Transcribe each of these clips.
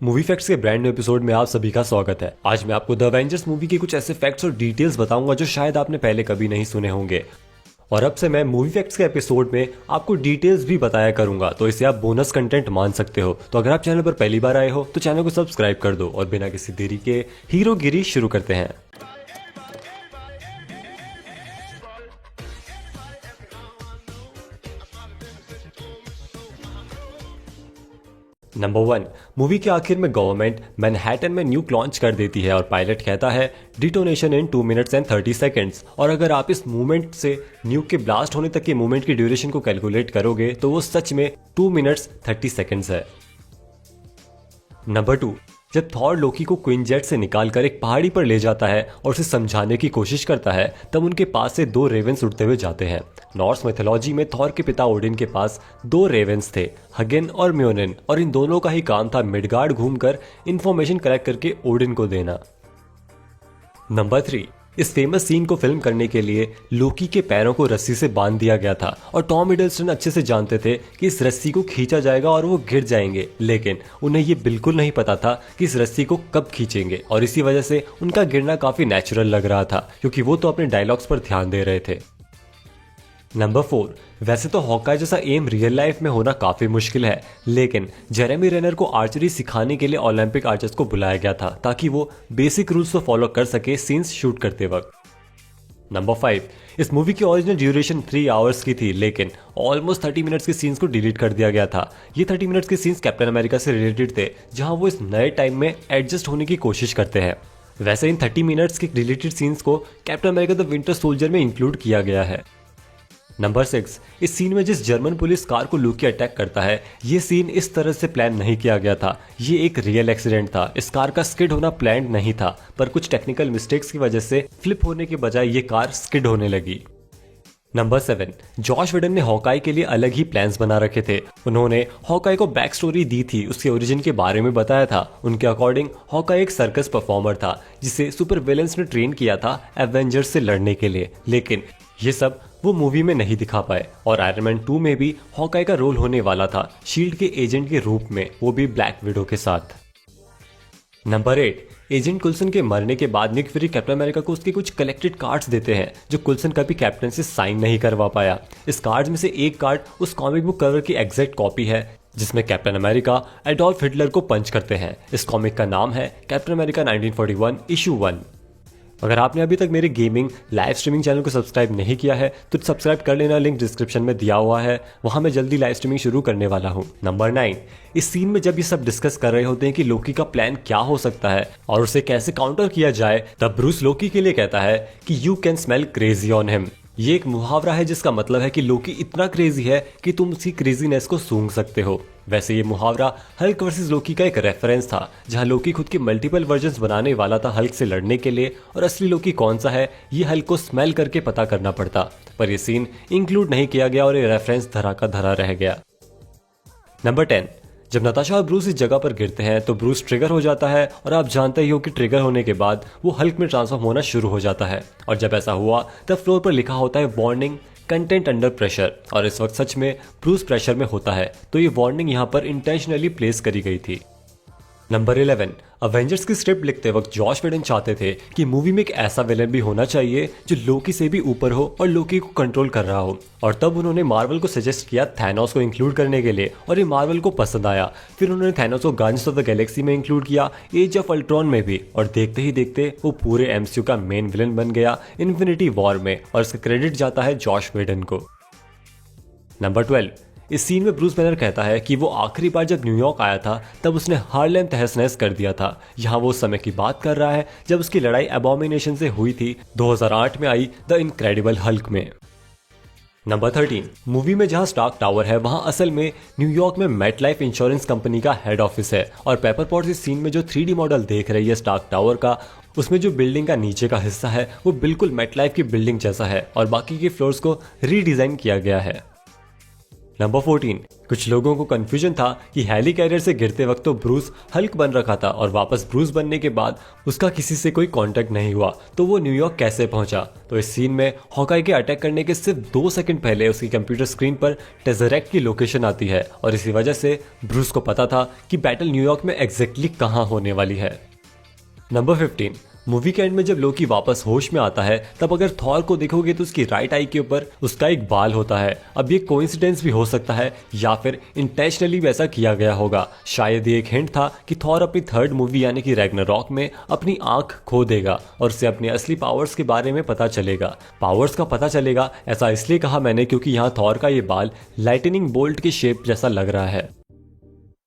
Movie facts के brand new episode में आप सभी का स्वागत है। आज मैं आपको द एवेंजर्स मूवी के कुछ ऐसे फैक्ट्स और डिटेल्स बताऊंगा जो शायद आपने पहले कभी नहीं सुने होंगे। और अब से मैं मूवी फैक्ट्स के एपिसोड में आपको डिटेल्स भी बताया करूंगा, तो इसे आप बोनस कंटेंट मान सकते हो। तो अगर आप चैनल पर पहली बार आए हो तो चैनल को सब्सक्राइब कर दो और बिना किसी देरी के हीरोगिरी शुरू करते हैं। नंबर 1, मूवी के आखिर में गवर्नमेंट मैनहट्टन में न्यूक लॉन्च कर देती है और पायलट कहता है detonation in 2 minutes and 30 seconds. और अगर आप इस मूवमेंट से न्यूक के ब्लास्ट होने तक के मूवमेंट की ड्यूरेशन को कैलकुलेट करोगे तो वो सच में 2 मिनट्स 30 सेकंड्स है। नंबर 2, जब थॉर लोकी को क्वीन जेट से निकालकर एक पहाड़ी पर ले जाता है और उसे समझाने की कोशिश करता है, तब उनके पास से 2 रेवेंस उड़ते हुए जाते हैं। नॉर्स मिथोलॉजी में थॉर के पिता ओडिन के पास 2 रेवेंस थे, हगिन और म्योनिन, और इन दोनों का ही काम था मिडगार्ड घूमकर इंफॉर्मेशन कलेक्ट करके ओडिन को देना। नंबर 3, इस फेमस सीन को फिल्म करने के लिए लोकी के पैरों को रस्सी से बांध दिया गया था और टॉम हिडलस्टन अच्छे से जानते थे कि इस रस्सी को खींचा जाएगा और वो गिर जाएंगे, लेकिन उन्हें ये बिल्कुल नहीं पता था कि इस रस्सी को कब खींचेंगे, और इसी वजह से उनका गिरना काफी नेचुरल लग रहा था क्योंकि वो तो अपने डायलॉग्स पर ध्यान दे रहे थे। नंबर 4, वैसे तो हॉकाई जैसा एम रियल लाइफ में होना काफी मुश्किल है, लेकिन जेरेमी रेनर को आर्चरी सिखाने के लिए ओलंपिक आर्चर्स को बुलाया गया था ताकि वो बेसिक रूल्स को फॉलो कर सके सीन्स शूट करते वक्त। नंबर 5, इस मूवी की ओरिजिनल ड्यूरेशन 3 आवर्स की थी, लेकिन ऑलमोस्ट 30 मिनट्स के सीन्स को डिलीट कर दिया गया था। ये 30 मिनट्स के सीन्स कैप्टन अमेरिका से रिलेटेड थे, जहां वो इस नए टाइम में एडजस्ट होने की कोशिश करते हैं। वैसे इन 30 मिनट्स के डिलीटेड सीन्स को captain America the winter soldier में इंक्लूड किया गया है। नंबर 6, इस सीन में जिस जर्मन पुलिस कार को लोकी अटैक करता है, ये सीन इस तरह से प्लान नहीं किया गया था। ये एक रियल एक्सीडेंट था। इस कार का स्किड होना प्लान्ड नहीं था, पर कुछ टेक्निकल मिस्टेक्स की वजह से फ्लिप होने के बजाय ये कार स्किड होने लगी। नंबर 7, जॉश वेडन ने हॉकाई के लिए अलग ही प्लान्स बना रखे थे। उन्होंने हॉकाई को बैक स्टोरी दी थी, उसके ओरिजिन के बारे में बताया था। उनके अकॉर्डिंग हॉकाई एक सर्कस परफॉर्मर था जिसे सुपर विलेंस ने ट्रेन किया था एवेंजर्स से लड़ने के लिए, लेकिन ये सब वो मूवी में नहीं दिखा पाए। और आयरन मैन 2 में भी हॉकाई का रोल होने वाला था, शील्ड के एजेंट के रूप में, वो भी ब्लैक विडो के साथ। नंबर 8, एजेंट कुल्सन के मरने के बाद निक फ्यूरी कैप्टन अमेरिका को उसके कुछ कलेक्टेड कार्ड्स देते हैं जो कुल्सन कभी कैप्टन से साइन नहीं करवा पाया। इस कार्ड्स में से एक कार्ड उस कॉमिक बुक कवर की एग्जैक्ट कॉपी है जिसमें कैप्टन अमेरिका एडोल्फ हिटलर को पंच करते हैं। इस कॉमिक का नाम है कैप्टन अमेरिका 1941 इशू 1। अगर आपने अभी तक मेरे गेमिंग लाइव स्ट्रीमिंग चैनल को सब्सक्राइब नहीं किया है तो सब्सक्राइब कर लेना, लिंक डिस्क्रिप्शन में दिया हुआ है, वहां मैं जल्दी लाइव स्ट्रीमिंग शुरू करने वाला हूं। नंबर 9, इस सीन में जब ये सब डिस्कस कर रहे होते हैं कि लोकी का प्लान क्या हो सकता है और उसे कैसे काउंटर किया जाए, तब ब्रूस लोकी के लिए कहता है कि you can smell crazy on him. ये एक मुहावरा है जिसका मतलब है कि लोकी इतना क्रेजी है कि तुम उसकी क्रेजीनेस को सूंघ सकते हो। वैसे ये मुहावरा हल्क वर्सेस लोकी का एक रेफरेंस था, जहां लोकी खुद के मल्टीपल वर्जन्स बनाने वाला था हल्क से लड़ने के लिए, और असली लोकी कौन सा है ये हल्क को स्मेल करके पता करना पड़ता। पर ये सीन इंक्लूड नहीं किया गया और ये रेफरेंस धरा का धरा रह गया। नंबर 10, जब नताशा और ब्रूस इस जगह पर गिरते हैं तो ब्रूस ट्रिगर हो जाता है, और आप जानते ही हो कि ट्रिगर होने के बाद वो हल्क में ट्रांसफॉर्म होना शुरू हो जाता है। और जब ऐसा हुआ तब फ्लोर पर लिखा होता है वार्निंग कंटेंट अंडर प्रेशर, और इस वक्त सच में ब्रूस प्रेशर में होता है, तो ये वार्निंग यहाँ पर इंटेंशनली प्लेस करी गई थी। नंबर 11, अवेंजर्स की स्क्रिप्ट लिखते वक्त जॉश वेडन चाहते थे कि मूवी में एक ऐसा विलन भी होना चाहिए जो लोकी से भी ऊपर हो और लोकी को कंट्रोल कर रहा हो, और तब उन्होंने मार्वल को सजेस्ट किया थैनोस को इंक्लूड करने के लिए, और ये मार्वल को पसंद आया। फिर उन्होंने थैनोस को गार्डियंस ऑफ द गैलेक्सी में इंक्लूड किया, एज ऑफ अल्ट्रॉन में भी, और देखते ही देखते वो पूरे एमसीयू का मेन विलन बन गया इन्फिनिटी वॉर में, और इसका क्रेडिट जाता है जॉश वेडन को। नंबर 12, इस सीन में ब्रूस बैनर कहता है कि वो आखिरी बार जब न्यूयॉर्क आया था तब उसने हार्लेम तहस नहस कर दिया था। यहाँ वो उस समय की बात कर रहा है जब उसकी लड़ाई एबॉमिनेशन से हुई थी 2008 में आई द इनक्रेडिबल हल्क में। नंबर 13, मूवी में जहां स्टार्क टावर है वहां असल में न्यूयॉर्क में मेटलाइफ इंश्योरेंस कंपनी का हेड ऑफिस है, और पेपर पॉट्स इस सीन में जो 3D मॉडल देख रही है स्टार्क टावर का, उसमें जो बिल्डिंग का नीचे का हिस्सा है वो बिल्कुल मेटलाइफ की बिल्डिंग जैसा है और बाकी के फ्लोर्स को रीडिजाइन किया गया है। नंबर 14, कुछ लोगों को कंफ्यूजन था कि हेली कैरियर से गिरते वक्त तो ब्रूस हल्क बन रखा था और वापस ब्रूस बनने के बाद उसका किसी से कोई कांटेक्ट नहीं हुआ, तो वो न्यूयॉर्क कैसे पहुंचा। तो इस सीन में हॉकाई के अटैक करने के सिर्फ 2 सेकंड पहले उसकी कंप्यूटर स्क्रीन पर टेज़रेक्ट की लोकेशन आती है और इसी वजह से ब्रूस को पता था कि बैटल न्यूयॉर्क में एग्जैक्टली कहां होने वाली है। नंबर 15, मूवी के एंड में जब लोकी वापस होश में आता है तब अगर थॉर को देखोगे तो उसकी राइट आई के ऊपर उसका एक बाल होता है। अब ये कोइंसिडेंस भी हो सकता है या फिर इंटेंशनली वैसा किया गया होगा। शायद ये एक हिंट था कि थॉर अपनी थर्ड मूवी यानी कि रैग्नारॉक में अपनी आंख खो देगा और उसे अपने असली पावर्स के बारे में पता चलेगा। पावर्स का पता चलेगा ऐसा इसलिए कहा मैंने क्योंकि यहाँ थॉर का ये बाल लाइटनिंग बोल्ट के शेप जैसा लग रहा है।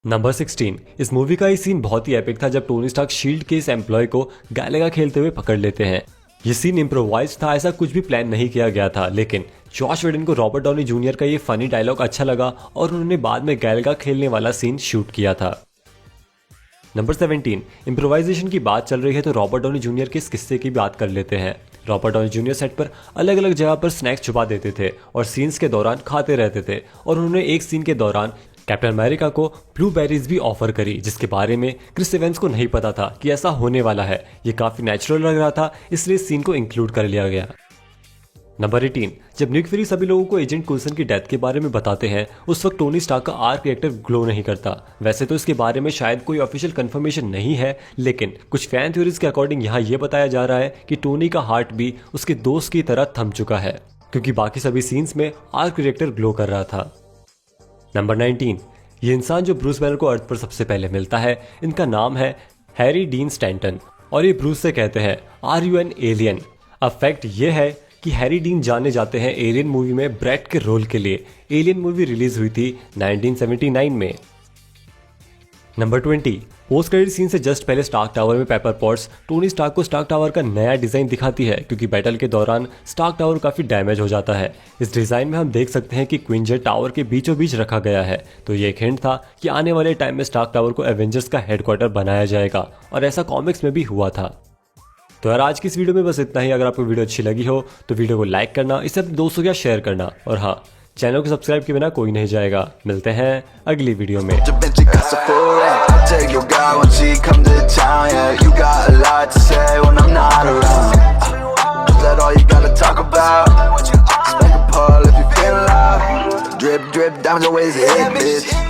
नंबर 16, इस मूवी का ये सीन बहुत ही एपिक था जब टोनी स्टार्क शील्ड के इस एम्प्लॉय को गैलेगा खेलते हुए पकड़ लेते हैं। ये सीन इम्प्रोवाइज था, ऐसा कुछ भी प्लान नहीं किया गया था, लेकिन जॉश वेडन को रॉबर्ट डॉनी जूनियर का ये फनी डायलॉग अच्छा लगा और उन्होंने बाद में गैलेगा खेलने वाला सीन शूट किया था। नंबर 17, इम्प्रोवाइजेशन की बात चल रही है तो रॉबर्ट डॉनी जूनियर के इस किस्से की बात कर लेते हैं। रॉबर्ट डॉनी जूनियर सेट पर अलग अलग जगह पर स्नैक्स छुपा देते थे और सीन्स के दौरान खाते रहते थे और उन्होंने एक सीन के दौरान कैप्टन अमेरिका को ब्लूबेरीज भी ऑफर करी जिसके बारे में क्रिस इवेंस को नहीं पता था कि ऐसा होने वाला है। ये काफी नेचुरल लग रहा था इसलिए सीन को इंक्लूड कर लिया गया। नंबर 18, जब निक फ्यूरी सभी लोगों को एजेंट कुल्सन की डेथ के बारे में बताते हैं उस वक्त टोनी स्टार्क का आर्क रिएक्टर ग्लो नहीं करता। वैसे तो इसके बारे में शायद कोई ऑफिशियल कंफर्मेशन नहीं है, लेकिन कुछ फैन थ्योरीज के अकॉर्डिंग यहाँ ये बताया जा रहा है कि टोनी का हार्ट भी उसके दोस्त की तरह थम चुका है क्योंकि बाकी सभी सीन्स में आर्क रिएक्टर ग्लो कर रहा था। नंबर 19, ये इंसान जो ब्रूस बैनर को अर्थ पर सबसे पहले मिलता है इनका नाम है हैरी डीन स्टैंटन और ये ब्रूस से कहते हैं आर यू एन एलियन। अब फैक्ट ये है कि हैरी डीन जाने जाते हैं एलियन मूवी में ब्रैट के रोल के लिए। एलियन मूवी रिलीज हुई थी 1979 में। नंबर 20, पोस्ट क्रेडिट सीन से जस्ट पहले स्टार्क टावर में पेपर पॉट्स टोनी स्टार्क को स्टार्क टावर का नया डिजाइन दिखाती है क्योंकि बैटल के दौरान स्टार्क टावर काफी डैमेज हो जाता है। इस डिजाइन में हम देख सकते हैं कि क्विंजर टावर के बीचों बीच रखा गया है, तो ये एक हिंट था कि आने वाले टाइम में स्टार्क टावर को एवेंजर्स का हेडक्वार्टर बनाया जाएगा और ऐसा कॉमिक्स में भी हुआ था। तो यार आज की इस वीडियो में बस इतना ही। अगर आपको वीडियो अच्छी लगी हो तो वीडियो को लाइक करना, इसे अपने दोस्तों के साथ शेयर करना और हाँ, चैनल को सब्सक्राइब के बिना कोई नहीं जाएगा। मिलते हैं अगली वीडियो में। Take your guy when she come to town, yeah. You got a lot to say when I'm not around. Is that all you gotta talk about? Spank a pole if you feel loud. Drip, drip, diamonds always hit, bitch.